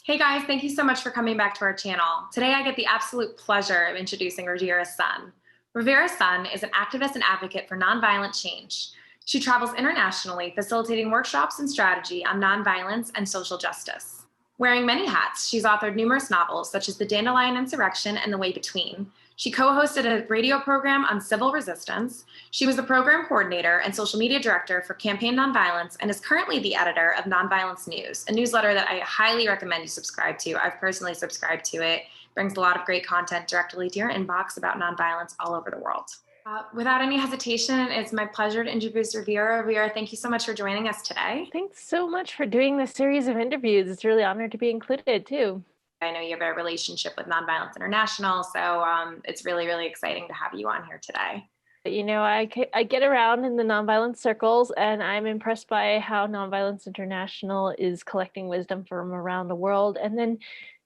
Hey guys, thank you so much for coming back to our channel. Today I get the absolute pleasure of introducing Rivera Sun. Rivera Sun is an activist and advocate for nonviolent change. She travels internationally, facilitating workshops and strategy on nonviolence and social justice. Wearing many hats, she's authored numerous novels such as The Dandelion Insurrection and The Way Between. She co-hosted a radio program on civil resistance. She was the program coordinator and social media director for Campaign Nonviolence and is currently the editor of Nonviolence News, a newsletter that I highly recommend you subscribe to. I've personally subscribed to it. It brings a lot of great content directly to your inbox about nonviolence all over the world. Without any hesitation, it's my pleasure to introduce Rivera. Rivera, thank you so much for joining us today. Thanks so much for doing this series of interviews. It's really honored to be included too. I know you have a relationship with Nonviolence International, so it's really, really exciting to have you on here today. You know, I get around in the nonviolence circles, and I'm impressed by how Nonviolence International is collecting wisdom from around the world and then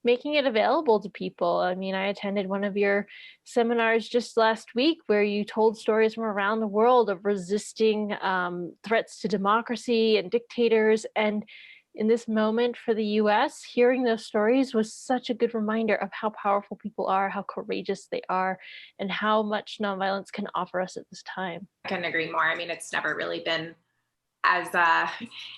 making it available to people. I mean, I attended one of your seminars just last week where you told stories from around the world of resisting threats to democracy and dictators. And in this moment for the US, hearing those stories was such a good reminder of how powerful people are, how courageous they are, and how much nonviolence can offer us at this time. I couldn't agree more. I mean, it's never really been as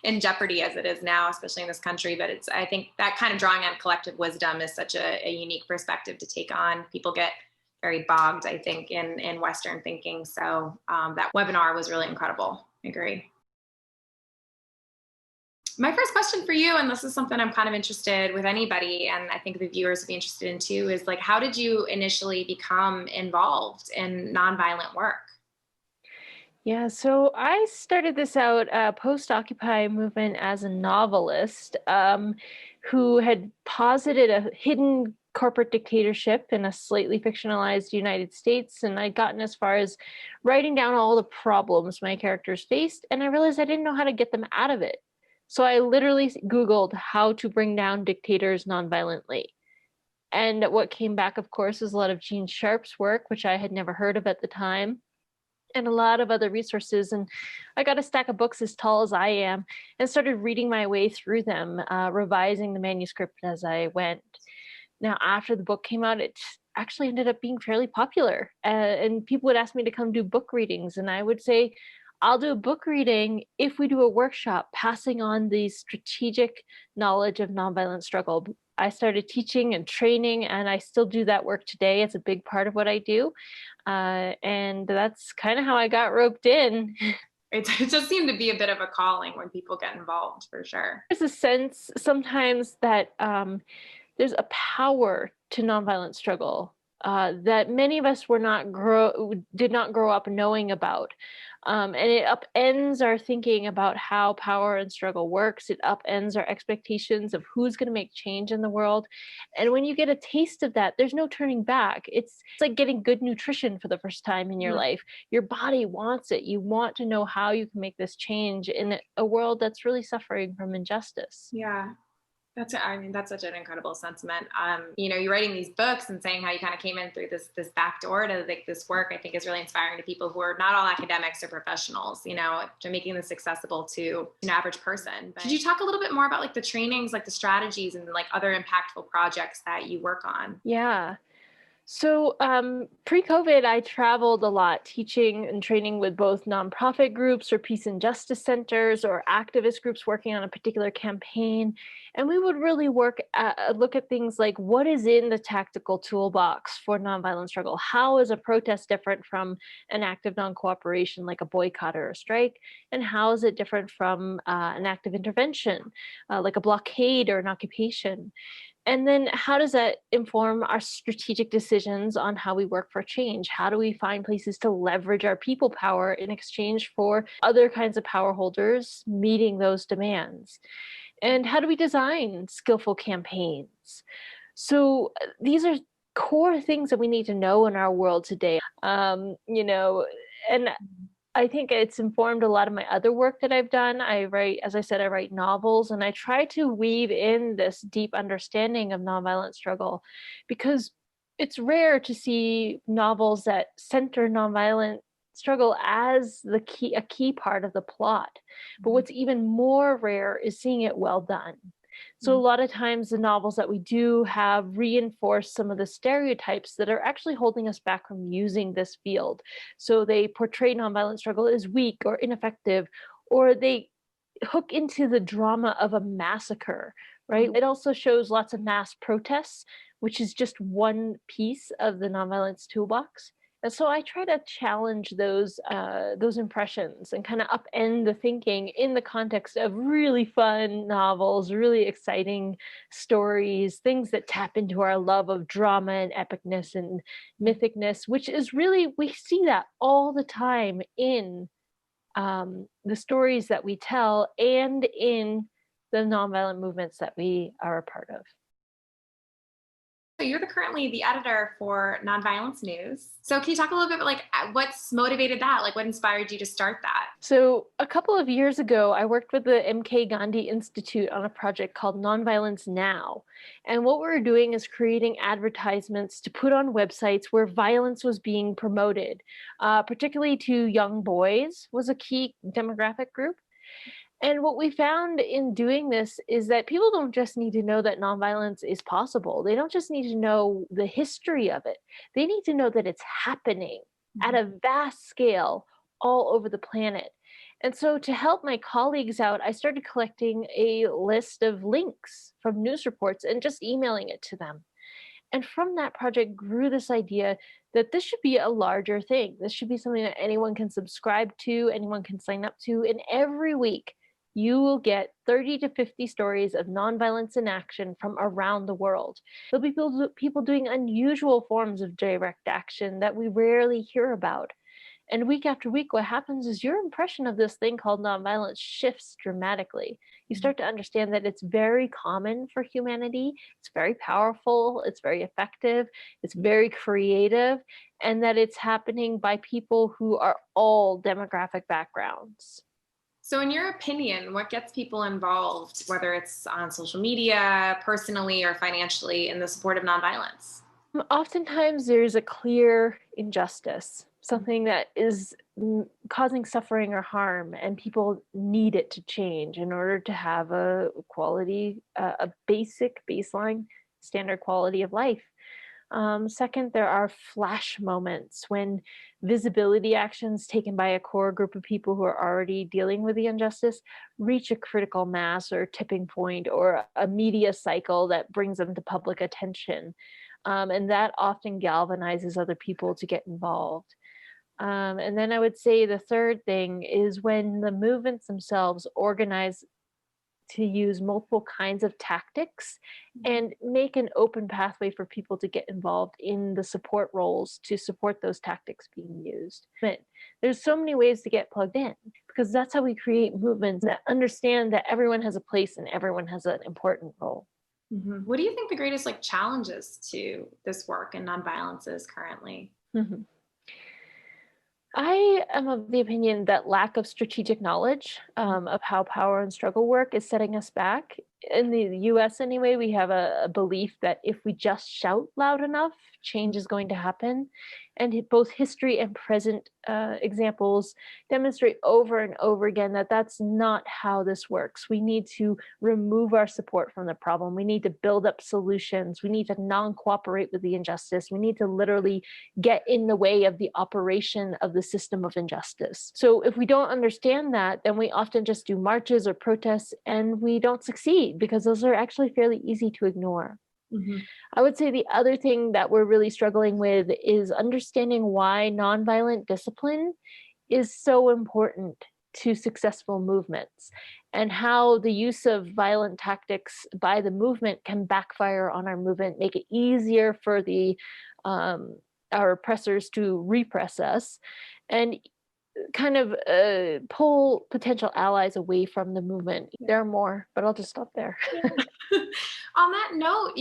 in jeopardy as it is now, especially in this country. But I think that kind of drawing on collective wisdom is such a unique perspective to take on. People get very bogged, I think, in Western thinking. So that webinar was really incredible. I agree. My first question for you, and this is something I'm kind of interested with anybody, and I think the viewers would be interested in too, is like, how did you initially become involved in nonviolent work? Yeah, so I started this out post-Occupy movement as a novelist who had posited a hidden corporate dictatorship in a slightly fictionalized United States, and I'd gotten as far as writing down all the problems my characters faced, and I realized I didn't know how to get them out of it. So I literally Googled how to bring down dictators nonviolently. And what came back, of course, is a lot of Gene Sharp's work, which I had never heard of at the time, and a lot of other resources. And I got a stack of books as tall as I am and started reading my way through them, revising the manuscript as I went. Now, after the book came out, it actually ended up being fairly popular. And people would ask me to come do book readings. And I would say, I'll do a book reading if we do a workshop passing on the strategic knowledge of nonviolent struggle. I started teaching and training, and I still do that work today. It's a big part of what I do. And that's kind of how I got roped in. It just seemed to be a bit of a calling when people get involved, for sure. There's a sense sometimes that there's a power to nonviolent struggle that many of us did not grow up knowing about. And it upends our thinking about how power and struggle works. It upends our expectations of who's going to make change in the world. And when you get a taste of that, there's no turning back. It's like getting good nutrition for the first time in your life. Your body wants it. You want to know how you can make this change in a world that's really suffering from injustice. Yeah. That's such an incredible sentiment. You're writing these books and saying how you kind of came in through this back door to like this work, I think is really inspiring to people who are not all academics or professionals, to making this accessible to an average person. But could you talk a little bit more about like the trainings, like the strategies and like other impactful projects that you work on? Yeah. So pre-COVID, I traveled a lot teaching and training with both nonprofit groups or peace and justice centers or activist groups working on a particular campaign. And we would really look at things like what is in the tactical toolbox for nonviolent struggle? How is a protest different from an act of non-cooperation like a boycott or a strike? And how is it different from an act of intervention like a blockade or an occupation? And then how does that inform our strategic decisions on how we work for change? How do we find places to leverage our people power in exchange for other kinds of power holders meeting those demands? And how do we design skillful campaigns? So these are core things that we need to know in our world today. And I think it's informed a lot of my other work that I've done. As I said, I write novels, and I try to weave in this deep understanding of nonviolent struggle because it's rare to see novels that center nonviolent struggle as a key part of the plot. But what's even more rare is seeing it well done. So a lot of times the novels that we do have reinforce some of the stereotypes that are actually holding us back from using this field. So they portray nonviolent struggle as weak or ineffective, or they hook into the drama of a massacre, right? It also shows lots of mass protests, which is just one piece of the nonviolence toolbox. And so I try to challenge those impressions and kind of upend the thinking in the context of really fun novels, really exciting stories, things that tap into our love of drama and epicness and mythicness, which is really, we see that all the time in the stories that we tell and in the nonviolent movements that we are a part of. So you're currently the editor for Nonviolence News. So can you talk a little bit about what's motivated that? Like what inspired you to start that? So a couple of years ago, I worked with the MK Gandhi Institute on a project called Nonviolence Now. And what we were doing is creating advertisements to put on websites where violence was being promoted, particularly to young boys was a key demographic group. And what we found in doing this is that people don't just need to know that nonviolence is possible. They don't just need to know the history of it. They need to know that it's happening at a vast scale all over the planet. And so to help my colleagues out, I started collecting a list of links from news reports and just emailing it to them. And from that project grew this idea that this should be a larger thing. This should be something that anyone can subscribe to, anyone can sign up to, and every week you will get 30 to 50 stories of nonviolence in action from around the world. There'll be people doing unusual forms of direct action that we rarely hear about. And week after week, what happens is your impression of this thing called nonviolence shifts dramatically. You start to understand that it's very common for humanity, it's very powerful, it's very effective, it's very creative, and that it's happening by people who are all demographic backgrounds. So in your opinion, what gets people involved, whether it's on social media, personally, or financially, in the support of nonviolence? Oftentimes there's a clear injustice, something that is causing suffering or harm, and people need it to change in order to have a quality, a basic baseline standard quality of life. Second, there are flash moments when visibility actions taken by a core group of people who are already dealing with the injustice reach a critical mass or tipping point or a media cycle that brings them to public attention. And that often galvanizes other people to get involved. And then I would say the third thing is when the movements themselves organize to use multiple kinds of tactics and make an open pathway for people to get involved in the support roles to support those tactics being used. But there's so many ways to get plugged in because that's how we create movements that understand that everyone has a place and everyone has an important role. What do you think the greatest challenges to this work and nonviolence is currently? I am of the opinion that lack of strategic knowledge of how power and struggle work is setting us back. In the US, anyway, we have a belief that if we just shout loud enough, change is going to happen. And both history and present examples demonstrate over and over again that that's not how this works. We need to remove our support from the problem. We need to build up solutions. We need to non-cooperate with the injustice. We need to literally get in the way of the operation of the system of injustice. So if we don't understand that, then we often just do marches or protests and we don't succeed because those are actually fairly easy to ignore. I would say the other thing that we're really struggling with is understanding why nonviolent discipline is so important to successful movements and how the use of violent tactics by the movement can backfire on our movement, make it easier for our oppressors to repress us, and kind of pull potential allies away from the movement. There are more, but I'll just stop there. On that note,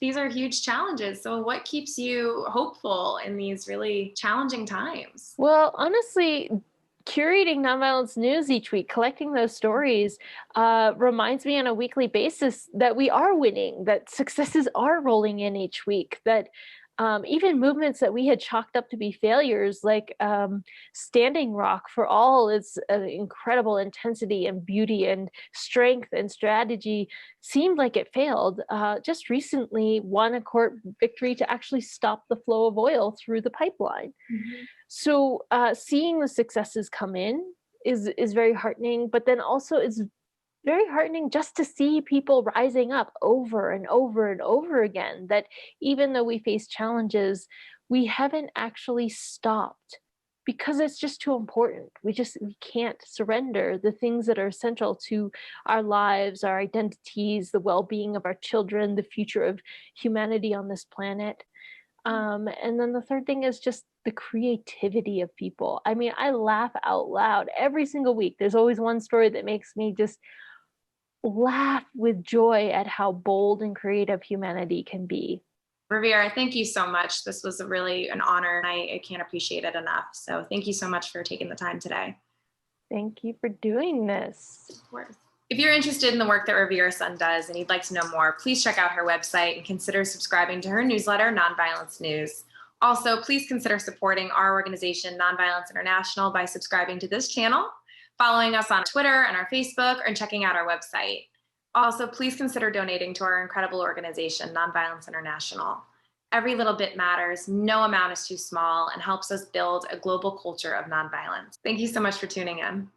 these are huge challenges. So what keeps you hopeful in these really challenging times? Well, honestly, curating Nonviolence News each week, collecting those stories, reminds me on a weekly basis that we are winning, that successes are rolling in each week, that Even movements that we had chalked up to be failures, like Standing Rock for all its incredible intensity and beauty and strength and strategy, seemed like it failed. Just recently won a court victory to actually stop the flow of oil through the pipeline. Mhm. So seeing the successes come in is very heartening, but then also it's very heartening just to see people rising up over and over and over again, that even though we face challenges, we haven't actually stopped because it's just too important. We can't surrender the things that are essential to our lives, our identities, the well-being of our children, the future of humanity on this planet. And then the third thing is just the creativity of people. I mean, I laugh out loud every single week. There's always one story that makes me just laugh with joy at how bold and creative humanity can be. Rivera, thank you so much. This was really an honor, and I can't appreciate it enough. So thank you so much for taking the time today. Thank you for doing this. Of course. If you're interested in the work that Rivera Sun does and you'd like to know more, please check out her website and consider subscribing to her newsletter, Nonviolence News. Also, please consider supporting our organization, Nonviolence International, by subscribing to this channel, following us on Twitter and our Facebook, and checking out our website. Also, please consider donating to our incredible organization, Nonviolence International. Every little bit matters, no amount is too small, and helps us build a global culture of nonviolence. Thank you so much for tuning in.